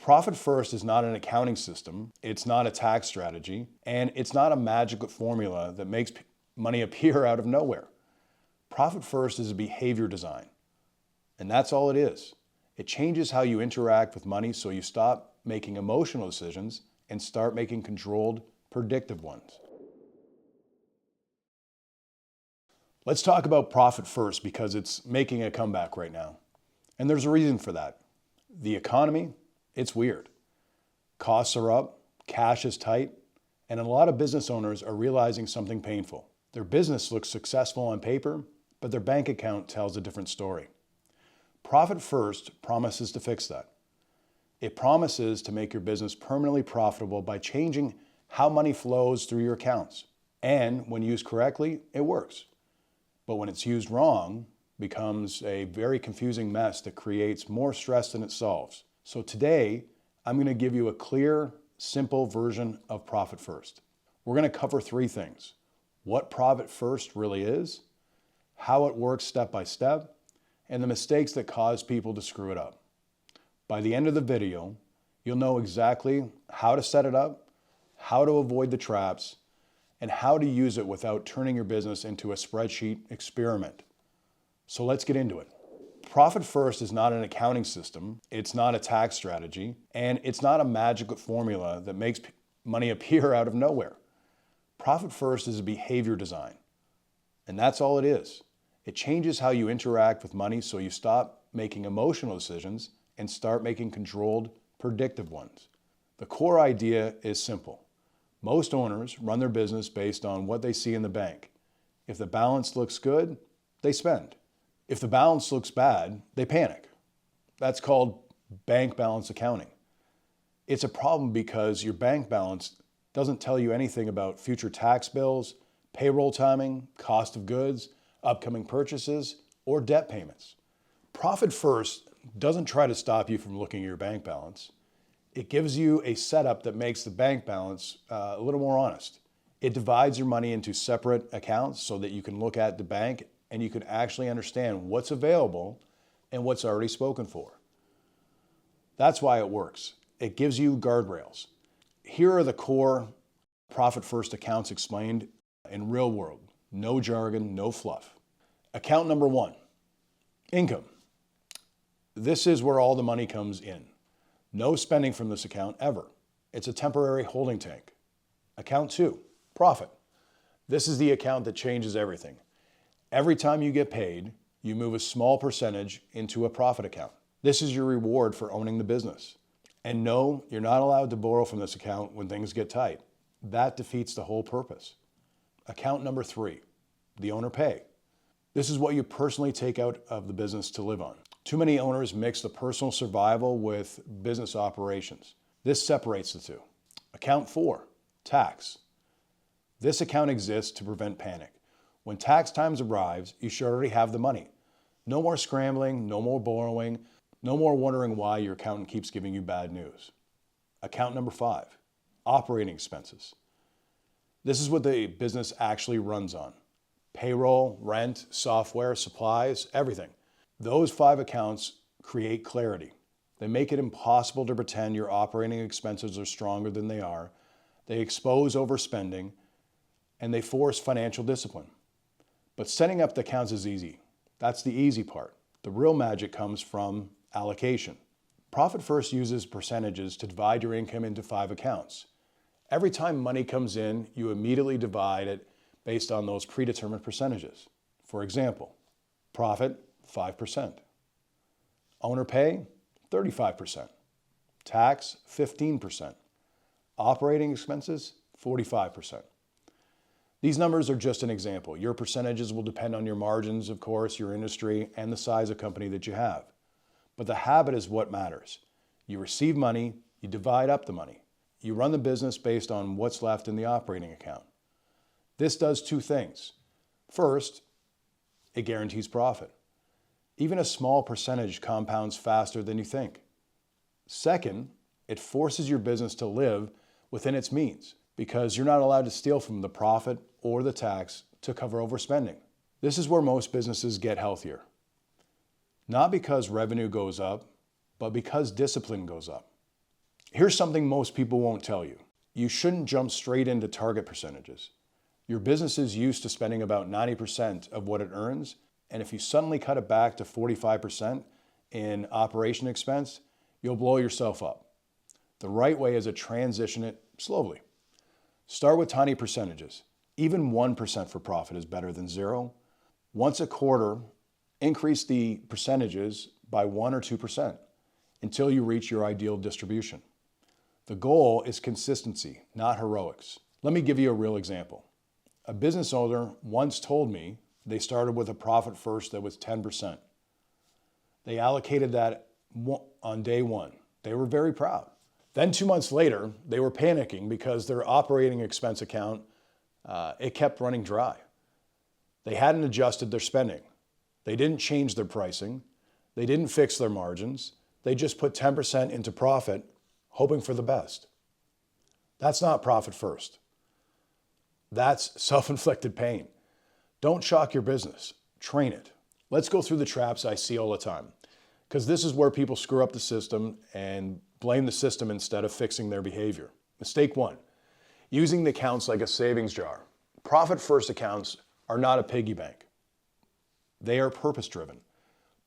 Profit first is not an accounting system, it's not a tax strategy, and it's not a magic formula that makes money appear out of nowhere. Profit first is a behavior design, and that's all it is. It changes how you interact with money so you stop making emotional decisions and start making controlled, predictive ones. Let's talk about profit first because it's making a comeback right now. And there's a reason for that. The economy, it's weird. Costs are up, cash is tight, and a lot of business owners are realizing something painful. Their business looks successful on paper, but their bank account tells a different story. Profit first promises to fix that. It promises to make your business permanently profitable by changing how money flows through your accounts. And when used correctly, it works. But when it's used wrong, becomes a very confusing mess that creates more stress than it solves. So today, I'm going to give you a clear, simple version of Profit First. We're going to cover three things: what Profit First really is, how it works step by step, and the mistakes that cause people to screw it up. By the end of the video, you'll know exactly how to set it up, how to avoid the traps, and how to use it without turning your business into a spreadsheet experiment. So let's get into it. Profit first is not an accounting system, it's not a tax strategy, and it's not a magic formula that makes money appear out of nowhere. Profit first is a behavior design, and that's all it is. It changes how you interact with money so you stop making emotional decisions and start making controlled, predictive ones. The core idea is simple. Most owners run their business based on what they see in the bank. If the balance looks good, they spend. If the balance looks bad, they panic. That's called bank balance accounting. It's a problem because your bank balance doesn't tell you anything about future tax bills, payroll timing, cost of goods, upcoming purchases, or debt payments. Profit first doesn't try to stop you from looking at your bank balance. It gives you a setup that makes the bank balance a little more honest. It divides your money into separate accounts so that you can look at the bank and you can actually understand what's available and what's already spoken for. That's why it works. It gives you guardrails. Here are the core profit first accounts explained in real world. No jargon, no fluff. Account number one, income. This is where all the money comes in. No spending from this account ever. It's a temporary holding tank. Account two, profit. This is the account that changes everything. Every time you get paid, you move a small percentage into a profit account. This is your reward for owning the business. And no, you're not allowed to borrow from this account when things get tight. That defeats the whole purpose. Account number three, the owner pay. This is what you personally take out of the business to live on. Too many owners mix the personal survival with business operations. This separates the two. Account four, tax. This account exists to prevent panic. When tax times arrives, you should already have the money. No more scrambling, no more borrowing, no more wondering why your accountant keeps giving you bad news. Account number five, operating expenses. This is what the business actually runs on. Payroll, rent, software, supplies, everything. Those five accounts create clarity. They make it impossible to pretend your operating expenses are stronger than they are. They expose overspending, and they force financial discipline. But setting up the accounts is easy. That's the easy part. The real magic comes from allocation. Profit First uses percentages to divide your income into five accounts. Every time money comes in, you immediately divide it based on those predetermined percentages. For example, profit, 5%. Owner pay, 35%. Tax, 15%. Operating expenses, 45%. These numbers are just an example. Your percentages will depend on your margins, of course, your industry, and the size of company that you have. But the habit is what matters. You receive money, you divide up the money. You run the business based on what's left in the operating account. This does two things. First, it guarantees profit. Even a small percentage compounds faster than you think. Second, it forces your business to live within its means because you're not allowed to steal from the profit or the tax to cover overspending. This is where most businesses get healthier. Not because revenue goes up, but because discipline goes up. Here's something most people won't tell you. You shouldn't jump straight into target percentages. Your business is used to spending about 90% of what it earns, and if you suddenly cut it back to 45% in operation expense, you'll blow yourself up. The right way is to transition it slowly. Start with tiny percentages. Even 1% for profit is better than zero. Once a quarter, increase the percentages by 1 or 2% until you reach your ideal distribution. The goal is consistency, not heroics. Let me give you a real example. A business owner once told me they started with a profit first that was 10%. They allocated that on day one. They were very proud. Then 2 months later, they were panicking because their operating expense account, it kept running dry. They hadn't adjusted their spending. They didn't change their pricing. They didn't fix their margins. They just put 10% into profit, hoping for the best. That's not profit first. That's self-inflicted pain. Don't shock your business. Train it. Let's go through the traps I see all the time, because this is where people screw up the system and blame the system instead of fixing their behavior. Mistake 1, using the accounts like a savings jar. Profit first accounts are not a piggy bank. They are purpose-driven.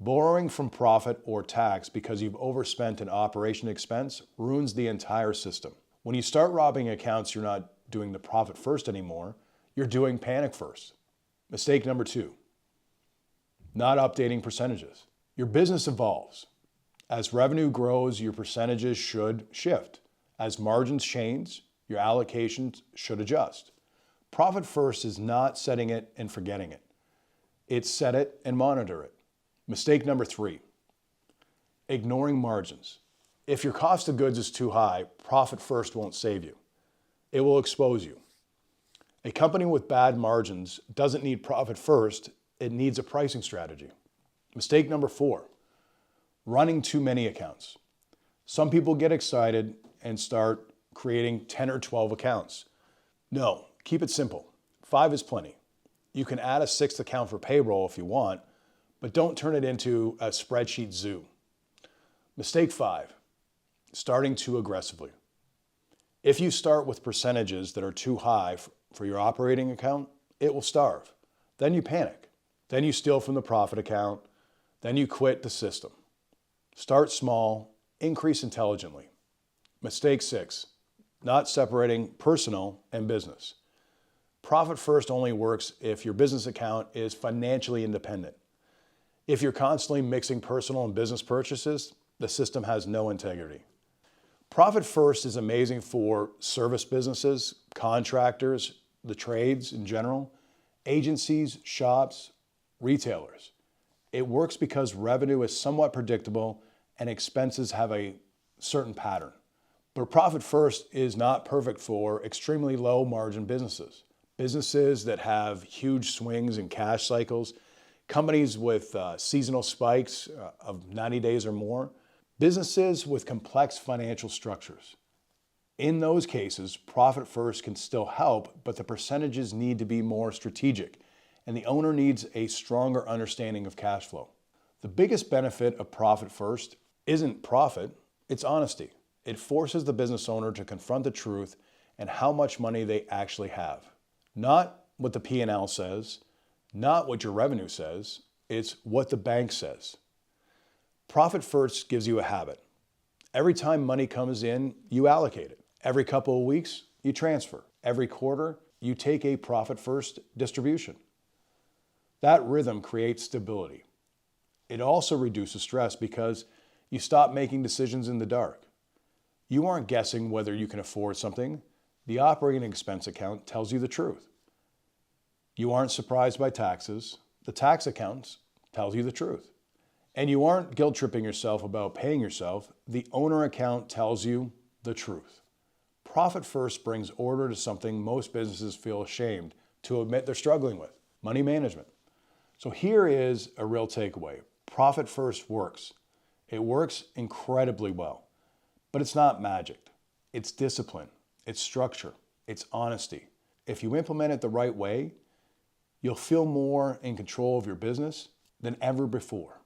Borrowing from profit or tax because you've overspent an operation expense ruins the entire system. When you start robbing accounts, you're not doing the profit first anymore, you're doing panic first. Mistake number 2, not updating percentages. Your business evolves. As revenue grows, your percentages should shift. As margins change, your allocations should adjust. Profit first is not setting it and forgetting it. It's set it and monitor it. Mistake number 3, ignoring margins. If your cost of goods is too high, profit first won't save you. It will expose you. A company with bad margins doesn't need profit first, it needs a pricing strategy. Mistake number 4, running too many accounts. Some people get excited and start creating 10 or 12 accounts. No, keep it simple. 5 is plenty. You can add a 6th account for payroll if you want, but don't turn it into a spreadsheet zoo. Mistake 5, starting too aggressively. If you start with percentages that are too high for your operating account, it will starve. Then you panic. Then you steal from the profit account. Then you quit the system. Start small, increase intelligently. Mistake 6, not separating personal and business. Profit first only works if your business account is financially independent. If you're constantly mixing personal and business purchases, the system has no integrity. Profit first is amazing for service businesses, contractors, the trades in general, agencies, shops, retailers. It works because revenue is somewhat predictable and expenses have a certain pattern. But profit first is not perfect for extremely low margin businesses. Businesses that have huge swings in cash cycles, companies with seasonal spikes of 90 days or more, businesses with complex financial structures. In those cases, profit first can still help, but the percentages need to be more strategic, and the owner needs a stronger understanding of cash flow. The biggest benefit of profit first isn't profit, it's honesty. It forces the business owner to confront the truth and how much money they actually have. Not what the P&L says, not what your revenue says, it's what the bank says. Profit first gives you a habit. Every time money comes in, you allocate it. Every couple of weeks, you transfer. Every quarter, you take a profit first distribution. That rhythm creates stability. It also reduces stress because you stop making decisions in the dark. You aren't guessing whether you can afford something. The operating expense account tells you the truth. You aren't surprised by taxes. The tax account tells you the truth. And you aren't guilt-tripping yourself about paying yourself. The owner account tells you the truth. Profit first brings order to something most businesses feel ashamed to admit they're struggling with: money management. So here is a real takeaway. Profit first works. It works incredibly well, but it's not magic. It's discipline, it's structure, it's honesty. If you implement it the right way, you'll feel more in control of your business than ever before.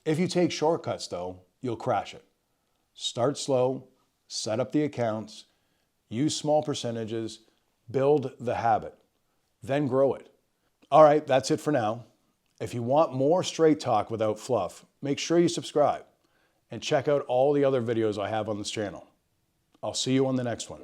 If you take shortcuts though, you'll crash it. Start slow, set up the accounts, use small percentages, build the habit, then grow it. All right, that's it for now. If you want more straight talk without fluff, make sure you subscribe and check out all the other videos I have on this channel. I'll see you on the next one.